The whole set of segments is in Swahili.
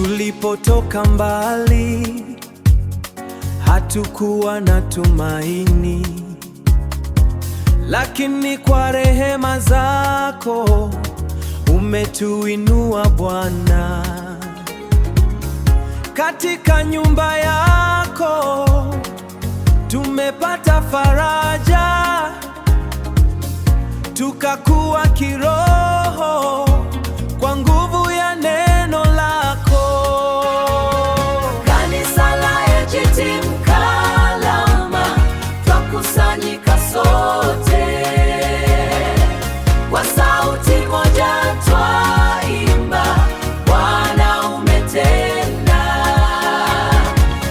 Tulipotoka mbali, hatukuwa na tumaini, lakini kwa rehema zako umetuinua Bwana. Katika nyumba yako tumepata faraja, tukakuwa kiroho kwa nguvu ya neno lako. Kanisa la AGT Mkalama, twakusanyika sote kwa sauti moja, twaimba Bwana umetenda.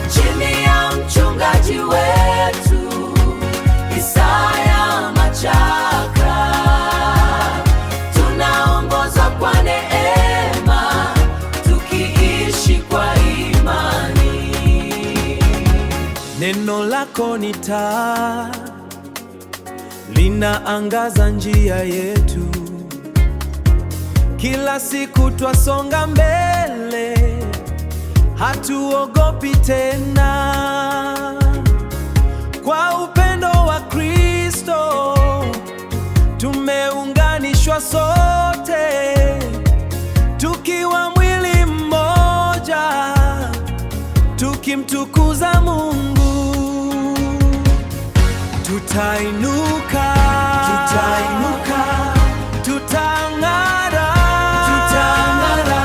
Chini ya mchungaji wetu Isaya Machaka, tunaongozwa kwa neema, tukiishi kwa imani. Neno lako ni taa, linaangaza njia yetu. Kila siku twasonga mbele, hatuogopi tena. Kwa upendo wa Kristo tumeunganishwa sote, tukiwa mwili mmoja, tukimtukuza Mungu. Tutainuka, tutainuka, tutang'ara, tutang'ara.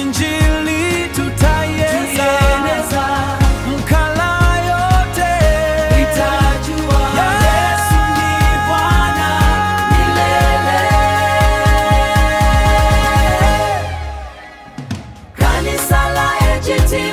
Injili tutaieneza, Mkala yote itajua Yesu ni Bwana milele. Kanisa la AGT